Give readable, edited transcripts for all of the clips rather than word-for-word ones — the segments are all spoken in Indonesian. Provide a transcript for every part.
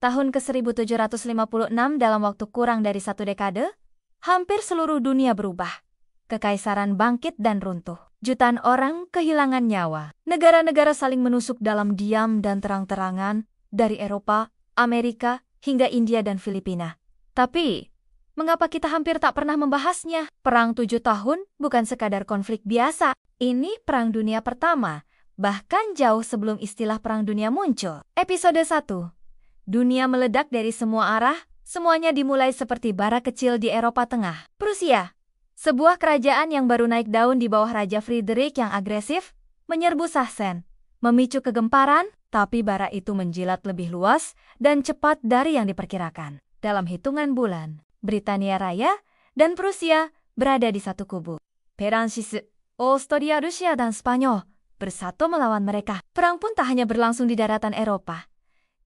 Tahun ke-1756 dalam waktu kurang dari 1 dekade, hampir seluruh dunia berubah. Kekaisaran bangkit dan runtuh. Jutaan orang kehilangan nyawa. Negara-negara saling menusuk dalam diam dan terang-terangan, dari Eropa, Amerika, hingga India dan Filipina. Tapi, mengapa kita hampir tak pernah membahasnya? Perang 7 tahun bukan sekadar konflik biasa. Ini Perang Dunia Pertama, bahkan jauh sebelum istilah Perang Dunia muncul. Episode 1. Dunia meledak dari semua arah, semuanya dimulai seperti bara kecil di Eropa Tengah. Prusia, sebuah kerajaan yang baru naik daun di bawah Raja Friedrich yang agresif, menyerbu Sachsen, memicu kegemparan, tapi bara itu menjilat lebih luas dan cepat dari yang diperkirakan. Dalam hitungan bulan, Britania Raya dan Prusia berada di satu kubu. Perancis, Austria, Rusia, dan Spanyol bersatu melawan mereka. Perang pun tak hanya berlangsung di daratan Eropa.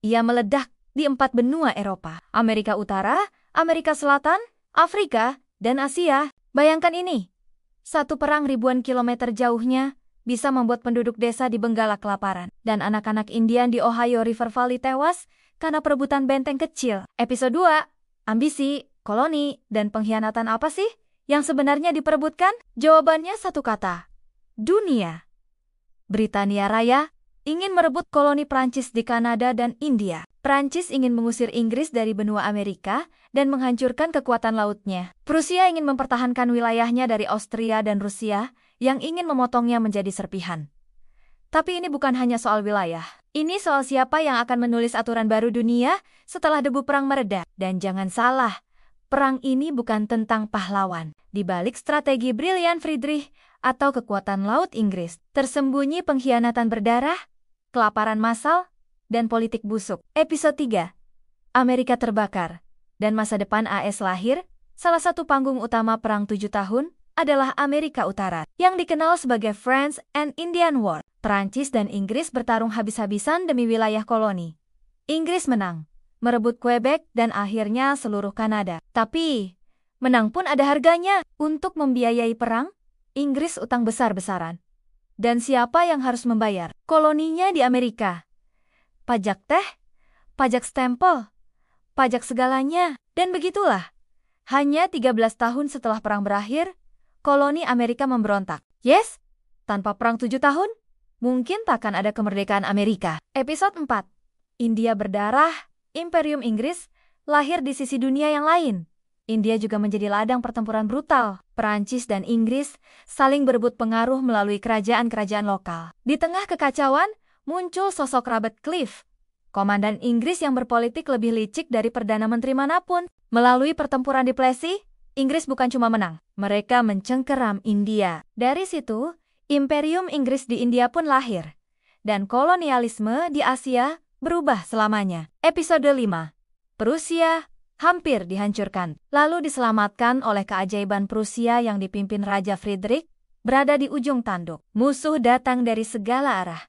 Ia meledak di 4 benua Eropa, Amerika Utara, Amerika Selatan, Afrika, dan Asia. Bayangkan ini, satu perang ribuan kilometer jauhnya bisa membuat penduduk desa di Benggala kelaparan, dan anak-anak Indian di Ohio River Valley tewas karena perebutan benteng kecil. Episode 2, ambisi, koloni, dan pengkhianatan apa sih yang sebenarnya diperebutkan? Jawabannya satu kata, dunia. Britania Raya ingin merebut koloni Prancis di Kanada dan India. Prancis ingin mengusir Inggris dari benua Amerika dan menghancurkan kekuatan lautnya. Prusia ingin mempertahankan wilayahnya dari Austria dan Rusia yang ingin memotongnya menjadi serpihan. Tapi ini bukan hanya soal wilayah. Ini soal siapa yang akan menulis aturan baru dunia setelah debu perang mereda. Dan jangan salah, perang ini bukan tentang pahlawan. Di balik strategi brilian Friedrich atau kekuatan laut Inggris, tersembunyi pengkhianatan berdarah, kelaparan massal, dan politik busuk. Episode 3. Amerika terbakar, dan masa depan AS lahir. Salah satu panggung utama Perang 7 tahun adalah Amerika Utara, yang dikenal sebagai France and Indian War. Prancis dan Inggris bertarung habis-habisan demi wilayah koloni. Inggris menang, merebut Quebec dan akhirnya seluruh Kanada. Tapi, menang pun ada harganya. Untuk membiayai perang, Inggris utang besar-besaran. Dan siapa yang harus membayar? Koloninya di Amerika. Pajak teh, pajak stempel, pajak segalanya. Dan begitulah. Hanya 13 tahun setelah perang berakhir, koloni Amerika memberontak. Yes, tanpa perang 7 tahun, mungkin takkan ada kemerdekaan Amerika. Episode 4. India berdarah, Imperium Inggris lahir di sisi dunia yang lain. India juga menjadi ladang pertempuran brutal. Perancis dan Inggris saling berebut pengaruh melalui kerajaan-kerajaan lokal. Di tengah kekacauan, muncul sosok Robert Clive, komandan Inggris yang berpolitik lebih licik dari Perdana Menteri manapun. Melalui pertempuran di Plassey, Inggris bukan cuma menang, mereka mencengkeram India. Dari situ, Imperium Inggris di India pun lahir. Dan kolonialisme di Asia berubah selamanya. Episode 5. Prusia hampir dihancurkan, lalu diselamatkan oleh keajaiban Prusia yang dipimpin Raja Friedrich, berada di ujung tanduk. Musuh datang dari segala arah.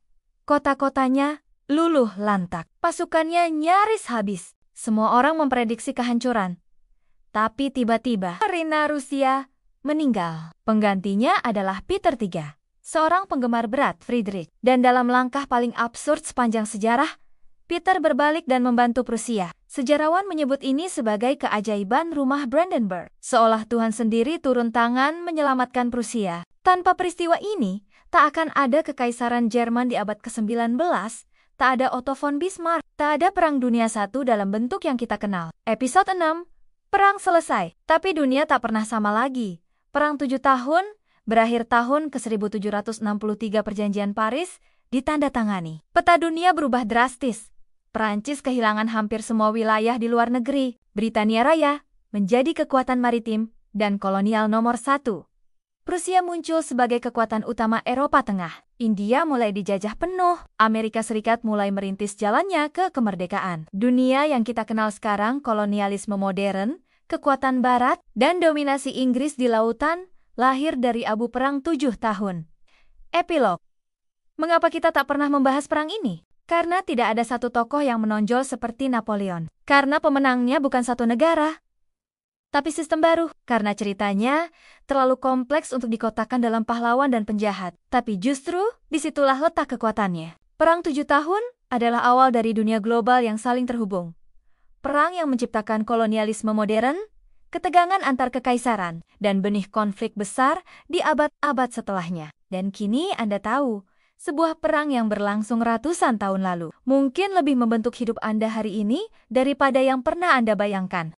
Kota-kotanya luluh lantak. Pasukannya nyaris habis. Semua orang memprediksi kehancuran. Tapi tiba-tiba, Rina Rusia meninggal. Penggantinya adalah Peter III, seorang penggemar berat Friedrich. Dan dalam langkah paling absurd sepanjang sejarah, Peter berbalik dan membantu Prusia. Sejarawan menyebut ini sebagai keajaiban rumah Brandenburg. Seolah Tuhan sendiri turun tangan menyelamatkan Prusia. Tanpa peristiwa ini, tak akan ada kekaisaran Jerman di abad ke-19, tak ada Otto von Bismarck, tak ada Perang Dunia I dalam bentuk yang kita kenal. Episode 6. Perang selesai, tapi dunia tak pernah sama lagi. Perang 7 tahun, berakhir tahun ke-1763 Perjanjian Paris, ditandatangani. Peta dunia berubah drastis. Prancis kehilangan hampir semua wilayah di luar negeri. Britania Raya menjadi kekuatan maritim dan kolonial nomor 1. Prusia muncul sebagai kekuatan utama Eropa Tengah. India mulai dijajah penuh. Amerika Serikat mulai merintis jalannya ke kemerdekaan. Dunia yang kita kenal sekarang, kolonialisme modern, kekuatan barat, dan dominasi Inggris di lautan, lahir dari abu perang 7 tahun. Epilog. Mengapa kita tak pernah membahas perang ini? Karena tidak ada satu tokoh yang menonjol seperti Napoleon. Karena pemenangnya bukan satu negara, tapi sistem baru. Karena ceritanya terlalu kompleks untuk dikotakkan dalam pahlawan dan penjahat. Tapi justru disitulah letak kekuatannya. Perang 7 tahun adalah awal dari dunia global yang saling terhubung. Perang yang menciptakan kolonialisme modern, ketegangan antar kekaisaran, dan benih konflik besar di abad-abad setelahnya. Dan kini Anda tahu, sebuah perang yang berlangsung ratusan tahun lalu mungkin lebih membentuk hidup Anda hari ini daripada yang pernah Anda bayangkan.